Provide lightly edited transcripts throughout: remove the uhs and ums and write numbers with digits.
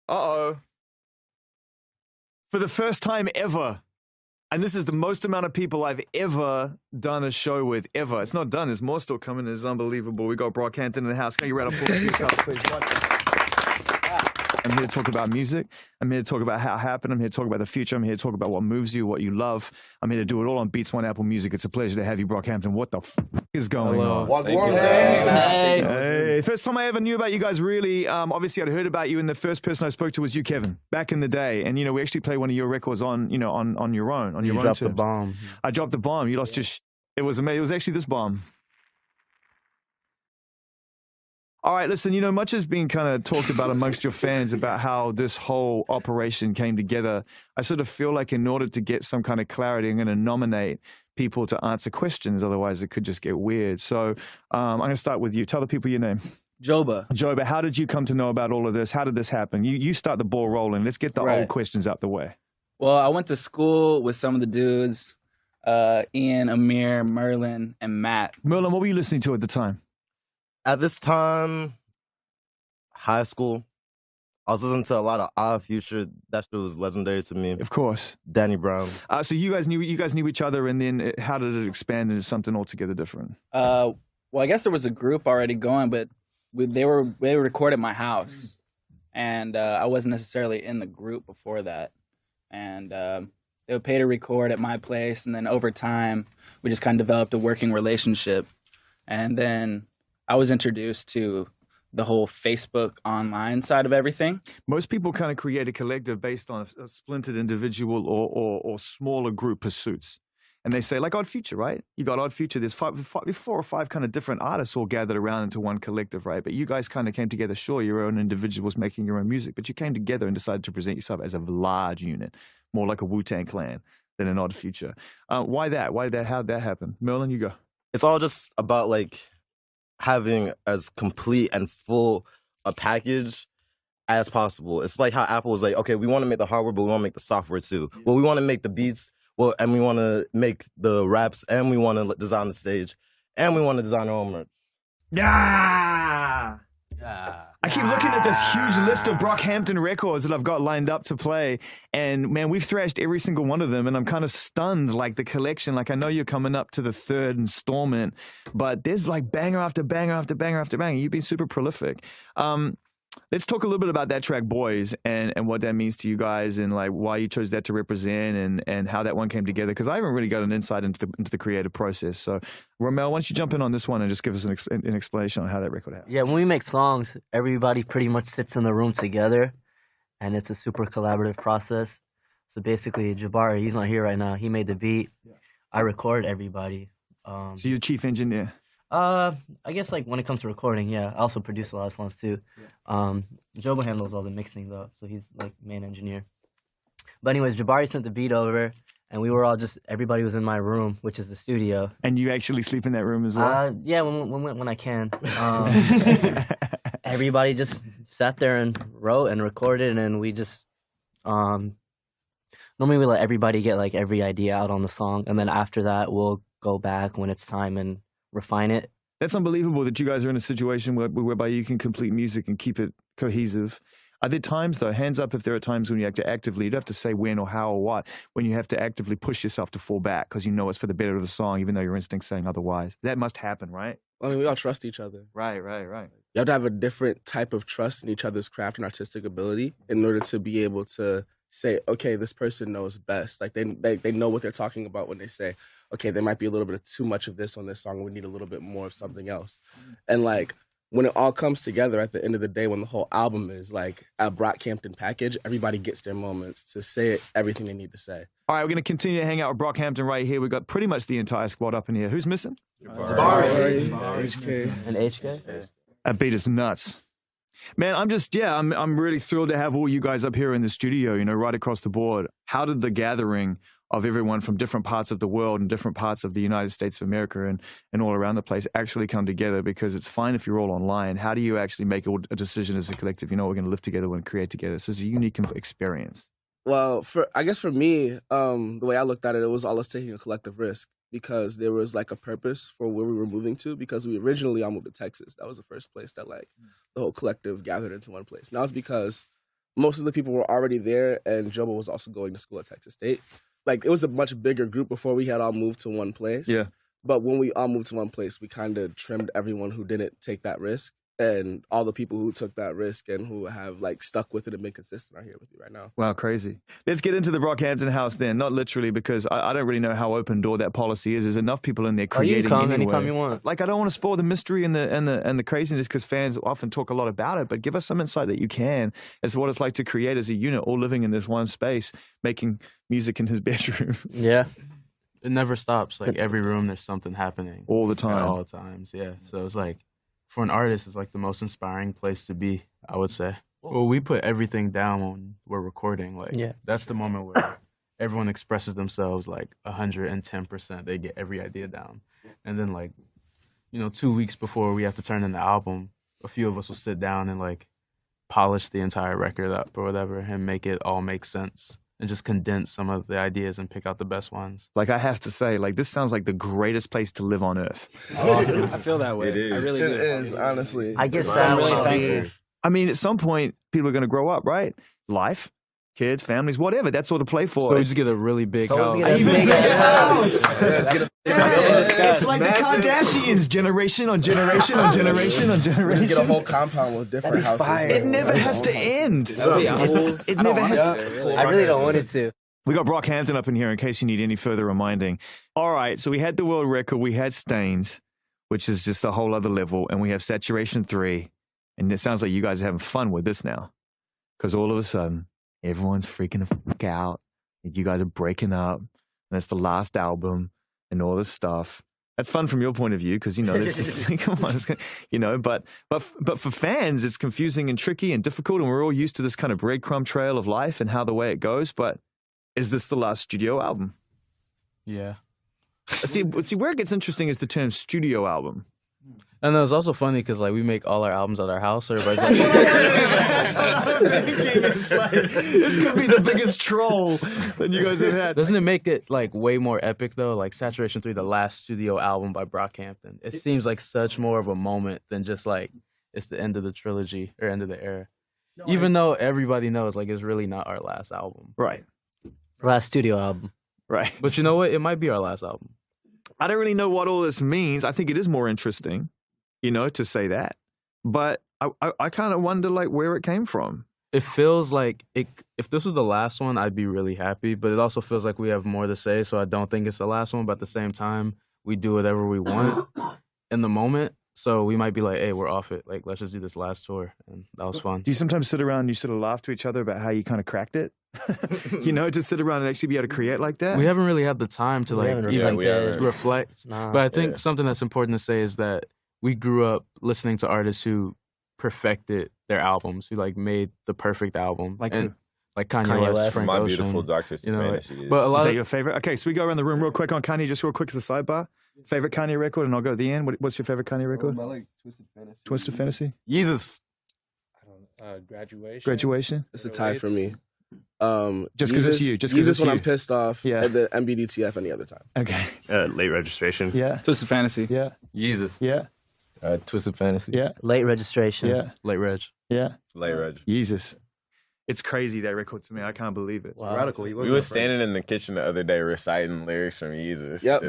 Uh-oh. For the first time ever, and this is the most amount of people I've ever done a show with, ever. It's not done. There's more still coming. It's unbelievable. We got Brockhampton in the house. Can you round of applause for yourselves, please? I'm here to talk about music. I'm here to talk about how it happened. I'm here to talk about the future. I'm here to talk about what moves you, what you love. I'm here to do it all on Beats1 Apple Music. It's a pleasure to have you, Brockhampton. What the f is going on? Hey, first time I ever knew about you guys, really. Obviously, I'd heard about you, and the first person I spoke to was you, Kevin, back in the day. And, you know, we actually played one of your records on, you know, on your own. On your own dropped terms. the bomb. I dropped the bomb. You lost your It was amazing. It was actually this bomb. All right, listen, you know, much has been kind of talked about amongst your fans about how this whole operation came together. I sort of feel like in order to get some kind of clarity, I'm going to nominate people to answer questions. Otherwise, it could just get weird. So I'm going to start with you. Tell the people your name. Joba. Joba, how did you come to know about all of this? How did this happen? You start the ball rolling. Let's get the old questions out the way. Well, I went to school with some of the dudes, Ian, Amir, Merlin, and Matt. Merlin, what were you listening to at the time? At this time, high school, I was listening to a lot of Odd Future. That shit was legendary to me. Of course. Danny Brown. So you guys knew each other, and then how did it expand into something altogether different? Well, I guess there was a group already going, but they were recorded at my house, and I wasn't necessarily in the group before that. And they would pay to record at my place, and then over time, we just kind of developed a working relationship. And then I was introduced to the whole Facebook online side of everything. Most people kind of create a collective based on a splintered individual or smaller group pursuits. And they say, like Odd Future, right? You got Odd Future. There's 4 or 5 kind of different artists all gathered around into one collective, right? But you guys kind of came together. Sure, your own individuals making your own music, but you came together and decided to present yourself as a large unit, more like a Wu-Tang Clan than an Odd Future. Why that? How'd that happen? Merlin, you go. It's all just about, like, having as complete and full a package as possible. It's like how Apple was like, okay, we want to make the hardware, but we want to make the software too. Well, we want to make the beats, and we want to make the raps, and we want to design the stage, and we want to design our own merch. Yeah! I keep looking at this huge list of Brockhampton records that I've got lined up to play, and man, we've thrashed every single one of them, and I'm kind of stunned, like the collection. Like, I know you're coming up to the 3rd installment, but there's like banger after banger after banger after banger. You've been super prolific. Let's talk a little bit about that track, Boys, and what that means to you guys, and like why you chose that to represent, and how that one came together. Because I haven't really got an insight into the creative process. So, Romel, why don't you jump in on this one and just give us an explanation on how that record happened? Yeah, when we make songs, everybody pretty much sits in the room together, and it's a super collaborative process. So basically, Jabari, he's not here right now. He made the beat. Yeah. I record everybody. So you're chief engineer? I guess like when it comes to recording, yeah. I also produce a lot of songs too. Yeah. Joba handles all the mixing though, so he's like main engineer. But anyways, Jabari sent the beat over, and we were all everybody was in my room, which is the studio. And you actually sleep in that room as well? Yeah, when I can. Everybody just sat there and wrote and recorded, and we just normally we let everybody get like every idea out on the song, and then after that we'll go back when it's time and refine it. That's unbelievable that you guys are in a situation whereby you can complete music and keep it cohesive. Are there times, though, hands up if there are times when you have to actively, you don't have to say when or how or what, when you have to actively push yourself to fall back because you know it's for the better of the song, even though your instinct's saying otherwise. That must happen, right? I mean, we all trust each other. Right. You have to have a different type of trust in each other's craft and artistic ability in order to be able to say, okay, this person knows best. Like, they know what they're talking about when they say, okay, there might be a little bit of too much of this on this song. We need a little bit more of something else. And, like, when it all comes together at the end of the day, when the whole album is, like, a Brockhampton package, everybody gets their moments to say everything they need to say. All right, we're going to continue to hang out with Brockhampton right here. We've got pretty much the entire squad up in here. Who's missing? Jabari. HK. And HK? That beat is nuts. Man, I'm really thrilled to have all you guys up here in the studio, you know, right across the board. How did the gathering of everyone from different parts of the world and different parts of the United States of America and all around the place actually come together? Because it's fine if you're all online. How do you actually make a decision as a collective? You know, we're going to live together, we're going to create together. This is a unique experience. Well, I guess for me, the way I looked at it, it was all us taking a collective risk because there was like a purpose for where we were moving to, because we originally all moved to Texas. That was the first place that like the whole collective gathered into one place. Now it's because most of the people were already there, and Jobo was also going to school at Texas State. Like, it was a much bigger group before we had all moved to one place. Yeah. But when we all moved to one place, we kind of trimmed everyone who didn't take that risk. And all the people who took that risk and who have like stuck with it and been consistent are here with you right now. Wow, crazy. Let's get into the Brockhampton house then. Not literally, because I don't really know how open door that policy is. There's enough people in there creating. You can come anyway. anytime you want. Like, I don't want to spoil the mystery and the craziness, because fans often talk a lot about it. But give us some insight that you can as to what it's like to create as a unit, all living in this one space, making music in his bedroom. Yeah. It never stops. Like, every room, there's something happening. All the time. At all times, yeah. So it's like, for an artist, it's like the most inspiring place to be, I would say. Well, we put everything down when we're recording. Like, that's the moment where everyone expresses themselves like 110%. They get every idea down. And then, like, 2 weeks before we have to turn in the album, a few of us will sit down and like polish the entire record up or whatever and make it all make sense. And just condense some of the ideas and pick out the best ones. Like, I have to say, like, this sounds like the greatest place to live on earth. I feel that way. It is. I really It do. is, honestly. I guess I'm that really would be. thankful. I mean, at some point, people are going to grow up, right? Life, kids, families, whatever. That's all to play for. So we just get a really big So house. let's get a big house. It's like the Kardashians, generation on generation on generation on We get a generation. whole compound with different That'd be houses. fire. It never has to end. It I never has to. I really don't want it to. We got Brockhampton up in here in case you need any further reminding. All right, so we had the world record, we had Stains, which is just a whole other level, and we have Saturation 3, and it sounds like you guys are having fun with this now, because all of a sudden, everyone's freaking the fuck out. You guys are breaking up, and it's the last album, and all this stuff. That's fun from your point of view, because, there's just, come on, but for fans, it's confusing and tricky and difficult, and we're all used to this kind of breadcrumb trail of life and how the way it goes, but is this the last studio album? Yeah. See, where it gets interesting is the term studio album. And it was also funny because, like, we make all our albums at our house. So everybody's like, It's like, this could be the biggest troll that you guys have had. doesn't it make it, like, way more epic, though? Like, Saturation 3, the last studio album by Brockhampton. It seems like such more of a moment than just, like, it's the end of the trilogy or end of the era. Even though everybody knows, like, it's really not our last album. Right, Last studio album. right. But you know what? It might be our last album. I don't really know what all this means. I think it is more interesting, to say that. But I kind of wonder, like, where it came from. It feels like if this was the last one, I'd be really happy. But it also feels like we have more to say, so I don't think it's the last one. But at the same time, we do whatever we want in the moment. So we might be like, hey, we're off it. Like, let's just do this last tour. And that was fun. Do you sometimes sit around and you sort of laugh to each other about how you kind of cracked it? To sit around and actually be able to create like that? We haven't really had the time to, like, haven't even reflected. reflect. Nah. But I think something that's important to say is that we grew up listening to artists who perfected their albums, who, like, made the perfect album. Like and, who? like Kanye, Kanye West, West. Frank My Ocean. Beautiful Dark Twisted like, Fantasy. but a Is lot that of, your favorite? Okay, so we go around the room real quick on Kanye, just real quick as a sidebar. Favorite Kanye record, and I'll go at the end. What's your favorite Kanye record? I like Twisted Fantasy. Twisted Fantasy? Jesus. Graduation. Graduation? It's a tie for me. Just 'cause it's you, just 'cause Jesus it's when you. I'm pissed off. Yeah. And the MBDTF any other time. Okay. Late Registration. Yeah. Twisted Fantasy. Yeah. Jesus. Yeah. Twisted Fantasy. Yeah. Late registration. Yeah. Late Reg. Yeah. Late Reg. Jesus. It's crazy, that record to me. I can't believe it. Wow. Radical. He We wasn't were afraid. standing in the kitchen the other day reciting lyrics from Jesus. Yep.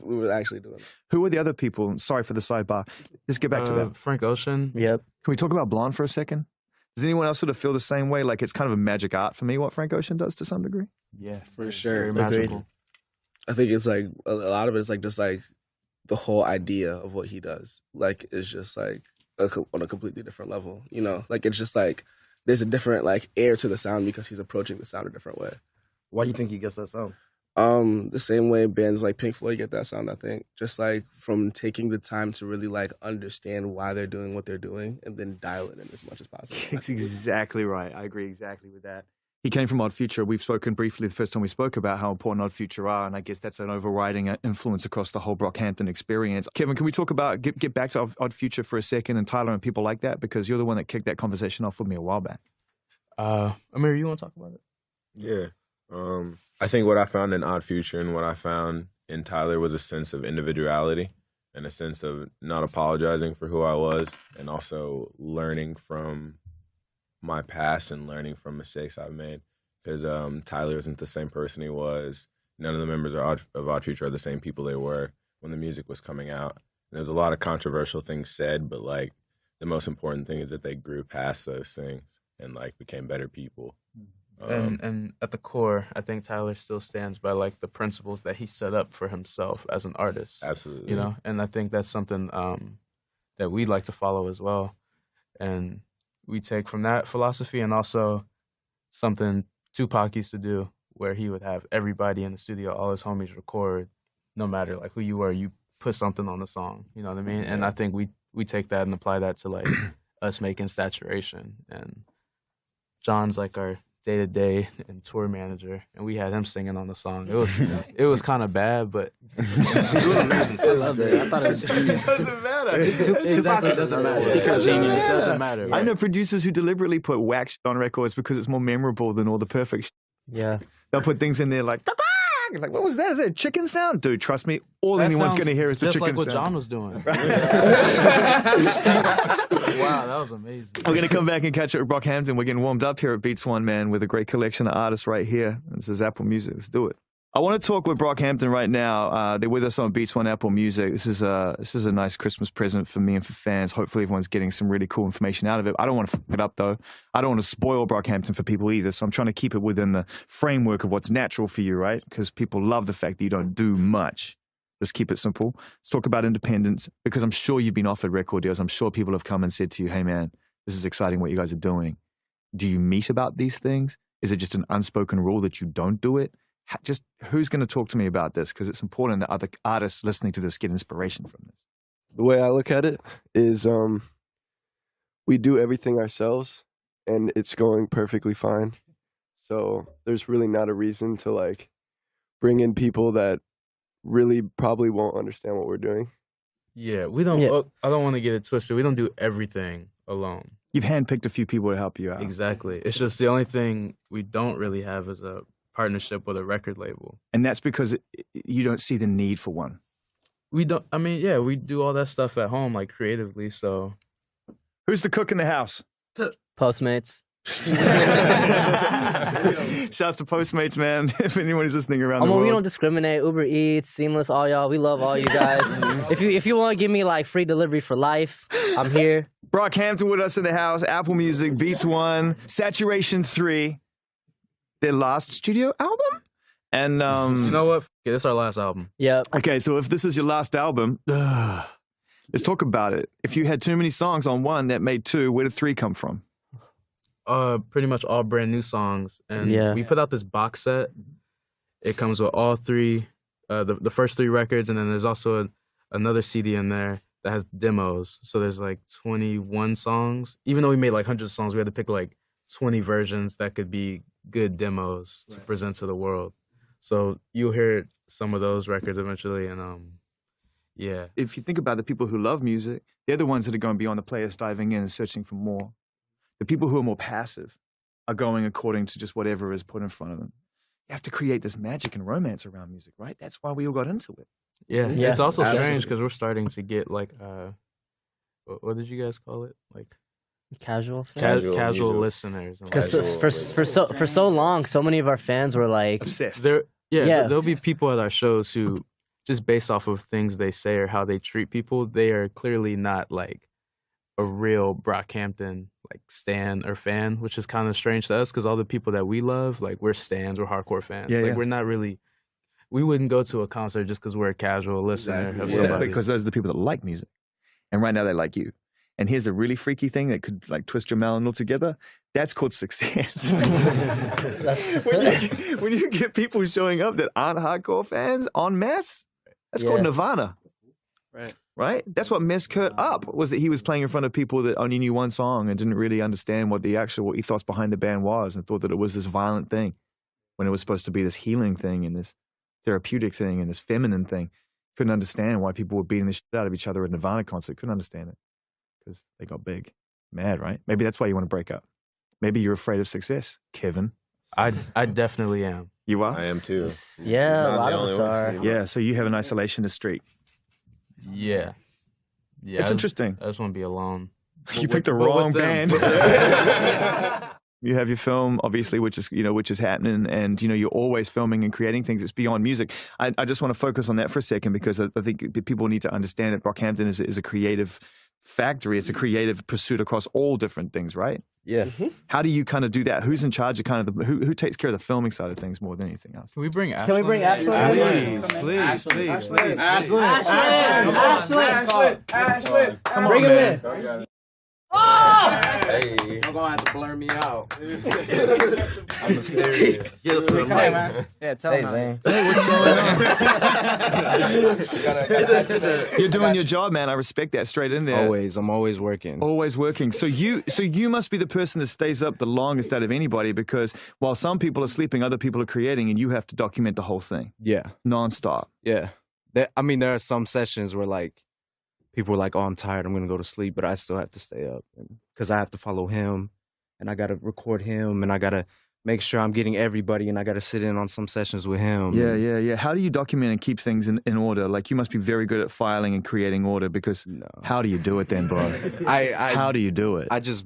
we were actually doing it. Who were the other people? Sorry for the sidebar. Let's get back to that. Frank Ocean. Yep. Can we talk about Blonde for a second? Does anyone else sort of feel the same way? Like, it's kind of a magic art for me, what Frank Ocean does to some degree? Yeah, For sure. Very magical. I think it's like a lot of it is like just like the whole idea of what he does. Like, it's just like on a completely different level. Like, it's just like there's a different like air to the sound because he's approaching the sound a different way. Why do you think he gets that sound? The same way bands like Pink Floyd get that sound, I think. Just like from taking the time to really like understand why they're doing what they're doing and then dial it in as much as possible. That's exactly right. I agree exactly with that. He came from Odd Future. We've spoken briefly the first time we spoke about how important Odd Future are, and I guess that's an overriding influence across the whole Brockhampton experience. Kevin, can we talk about, get back to Odd Future for a second, and Tyler and people like that, because you're the one that kicked that conversation off with me a while back. Amir, you want to talk about it? Yeah. I think what I found in Odd Future and what I found in Tyler was a sense of individuality and a sense of not apologizing for who I was, and also learning from my past and learning from mistakes I've made. Because Tyler isn't the same person he was. None of the members of Odd Future are the same people they were when the music was coming out. There's a lot of controversial things said, but like the most important thing is that they grew past those things and like became better people. And at the core, I think Tyler still stands by like the principles that he set up for himself as an artist. Absolutely. You know, and I think that's something that we'd like to follow as well. And we take from that philosophy, and also something Tupac used to do, where he would have everybody in the studio, all his homies record, no matter like who you were, you put something on the song. You know what I mean? And I think we take that and apply that to like us making Saturation. And John's like our day-to-day and tour manager, and we had him singing on the song. It was kind of bad, but it was amazing. I loved it. I thought it was genius. It doesn't matter. Exactly, it doesn't matter. Genius. It doesn't matter. I know producers who deliberately put whack shit on records because it's more memorable than all the perfect shit. Yeah. They'll put things in there like, like, what was that? Is that a chicken sound? Dude, trust me, all anyone's going to hear is the chicken sound. Just like what John was doing. Wow, that was amazing. We're going to come back and catch up with Brockhampton. We're getting warmed up here at Beats1, man, with a great collection of artists right here. This is Apple Music. Let's do it. I want to talk with Brockhampton right now. They're with us on Beats1 Apple Music. This is a nice Christmas present for me and for fans. Hopefully everyone's getting some really cool information out of it. I don't want to fuck it up, though. I don't want to spoil Brockhampton for people either, so I'm trying to keep it within the framework of what's natural for you, right? Because people love the fact that you don't do much. Just keep it simple. Let's talk about independence, because I'm sure you've been offered record deals. I'm sure people have come and said to you, hey, man, this is exciting what you guys are doing. Do you meet about these things? Is it just an unspoken rule that you don't do it? Just who's going to talk to me about this? Because it's important that other artists listening to this get inspiration from this. The way I look at it is we do everything ourselves, and it's going perfectly fine. So there's really not a reason to like bring in people that really probably won't understand what we're doing. Yeah, we don't. Yeah. I don't want to get it twisted. We don't do everything alone. You've handpicked a few people to help you out. Exactly. It's just the only thing we don't really have is a partnership with a record label. And that's because you don't see the need for one. We don't. I mean, yeah, we do all that stuff at home, like creatively. So, who's the cook in the house? Postmates. Shouts to Postmates, man. If anybody's listening around the world. We don't discriminate. Uber Eats, Seamless, all y'all. We love all you guys. if you want to give me like free delivery for life, I'm here. Brockhampton with us in the house. Apple Music, Beats1, Saturation 3. Their last studio album? And you know what? Yeah, this is our last album. Yeah. Okay, so if this is your last album, let's talk about it. If you had too many songs on one that made two, where did 3 come from? Pretty much all brand new songs. And we put out this box set. It comes with all 3, the first 3 records, and then there's also another CD in there that has demos. So there's like 21 songs. Even though we made like hundreds of songs, we had to pick like 20 versions that could be good demos to present to the world. So you'll hear some of those records eventually, and yeah. If you think about the people who love music, they're the ones that are going to be on the playlist diving in and searching for more. The people who are more passive are going according to just whatever is put in front of them. You have to create this magic and romance around music, right? That's why we all got into it. Yeah, it's also strange because we're starting to get like, what did you guys call it? Like casual listeners. Because for so long, so many of our fans were like obsessed. There'll be people at our shows who, just based off of things they say or how they treat people, they are clearly not like a real Brockhampton like stan or fan, which is kind of strange to us because all the people that we love, like we're stans, we're hardcore fans. We're not really. We wouldn't go to a concert just because we're a casual listener of somebody. Because those are the people that like music, and right now they like you. And here's a really freaky thing that could like twist your melon altogether. That's called success. when you get people showing up that aren't hardcore fans en masse, that's called Nirvana. Right? That's what messed Kurt up, was that he was playing in front of people that only knew one song and didn't really understand what the actual ethos behind the band was, and thought that it was this violent thing when it was supposed to be this healing thing and this therapeutic thing and this feminine thing. Couldn't understand why people were beating the shit out of each other at a Nirvana concert. Couldn't understand it. Because they got big. Mad, right? Maybe that's why you want to break up. Maybe you're afraid of success, Kevin. I definitely am. You are? I am too. Yeah, a lot of us are. Yeah, so you have an isolationist streak. Yeah. It's interesting. I just want to be alone. You picked the wrong band. You have your film, obviously, which is happening, and you're always filming and creating things. It's beyond music. I just want to focus on that for a second because I think that people need to understand that Brockhampton is a creative factory. It's a creative pursuit across all different things, right? Yeah. How do you kind of do that? Who's in charge of kind of who takes care of the filming side of things more than anything else? Can we bring Ashley? Can we bring Ashley? Please. Come on, bring him in. Hey. You're gonna have to blur me out. I'm mysterious. Get it to the mic. Yeah, tell him. Hey, what's going on? You're doing your job, man. I respect that. Straight in there. Always. I'm always working. Always working. So you must be the person that stays up the longest out of anybody because while some people are sleeping, other people are creating, and you have to document the whole thing. Yeah. Nonstop. Yeah. There are some sessions where like people are like, "Oh, I'm tired. I'm gonna go to sleep," but I still have to stay up because I have to follow him, and I gotta record him, and I gotta make sure I'm getting everybody, and I gotta sit in on some sessions with him. Yeah. How do you document and keep things in order? Like you must be very good at filing and creating order because how do you do it then, bro? How do you do it? I just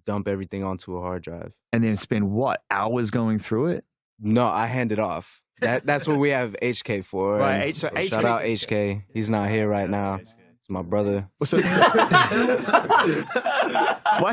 dump everything onto a hard drive. And then spend what, hours going through it? No, I hand it off. That's what we have HK for. Right, So shout out HK. He's not here right now. It's my brother. So, why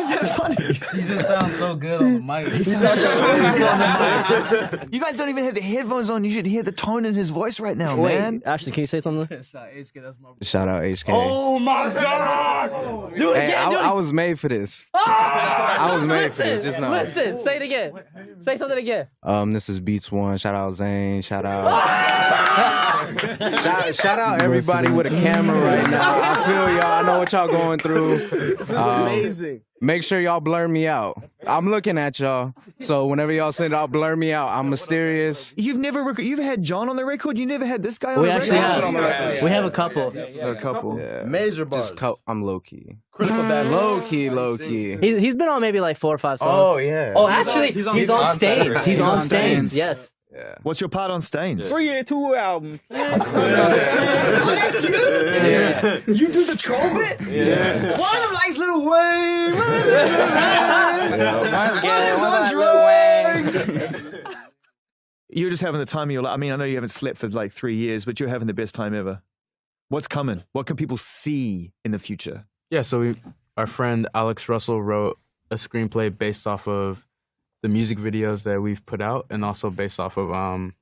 is that funny? He just sounds so good on the mic. He sounds so good on the mic. You guys don't even have the headphones on. You should hear the tone in his voice right now, man. Ashley, can you say something? Shout out HK. Oh my God! Do it Hey, again. I was made for this. I was made for this. Just know. Listen, say it again. Say something again. This is Beats1. Shout out Zane. Shout out. shout out everybody with a camera right now. I feel y'all. I know what y'all going through. This is amazing. Make sure y'all blur me out. I'm looking at y'all. So whenever y'all send out blur me out, I'm mysterious. You've had John on the record. You never had this guy on We the actually record. have. We have a couple. A couple. Yeah. Major bars. I'm low key. Critical bad. Low key. He's been on maybe like 4 or 5 songs. Oh, yeah. Oh, actually, he's on Stains. He's on Stains. Yes. Yeah. What's your part on Stains? 2 albums. That's you? Yeah. You do the troll bit? Yeah. One of them likes Lil Wayne. One of them's on drugs. You're just having the time of your life. I mean, I know you haven't slept for like 3 years, but you're having the best time ever. What's coming? What can people see in the future? Yeah, so our friend Alex Russell wrote a screenplay based off of the music videos that we've put out and also based off of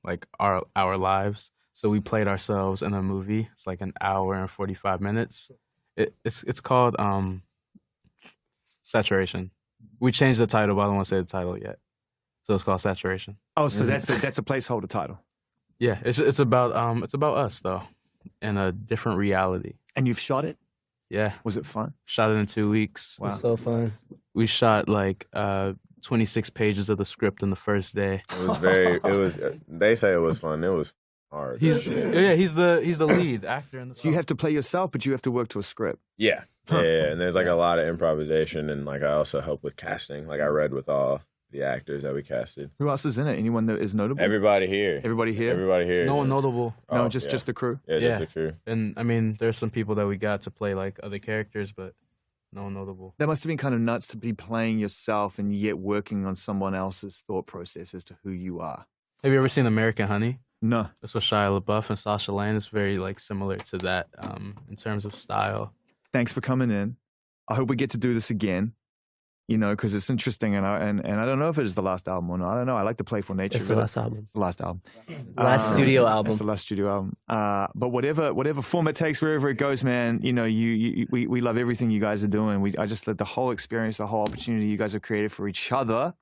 like our lives. So we played ourselves in a movie. It's like an hour and 45 minutes. It's called Saturation. We changed the title, but I don't want to say the title yet. So it's called Saturation. Oh, so that's a placeholder title. Yeah, it's about us though, in a different reality. And you've shot it? Yeah. Was it fun? Shot it in 2 weeks. Wow. So fun. We shot like 26 pages of the script in the first day. They say it was fun. It was hard. He's the lead actor in the song. So you have to play yourself, but you have to work to a script. Yeah. Huh. Yeah, and there's like a lot of improvisation, and like I also help with casting. Like I read with all the actors that we casted. Who else is in it? Anyone that is notable? Everybody here. Everybody here? Everybody here. No one notable. No, just the crew? Yeah, just the crew. And I mean, there's some people that we got to play like other characters, but no one notable. That must have been kind of nuts to be playing yourself and yet working on someone else's thought process as to who you are. Have you ever seen American Honey? No. That's with Shia LaBeouf and Sasha Lane. It's very like similar to that in terms of style. Thanks for coming in. I hope we get to do this again. You know, because it's interesting, and I don't know if it is the last album or not. I don't know. I like the playful nature. It's the last album. It's the last album. Last studio album. It's the last studio album. But whatever form it takes, wherever it goes, man. You know, we love everything you guys are doing. I just let the whole experience, the whole opportunity you guys have created for each other,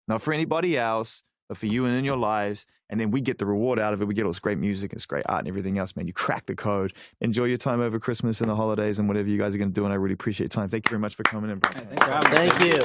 not for anybody else, but for you and in your lives. And then we get the reward out of it. We get all this great music, it's great art and everything else, man. You crack the code. Enjoy your time over Christmas and the holidays and whatever you guys are going to do. And I really appreciate your time. Thank you very much for coming in, bro. Thank you.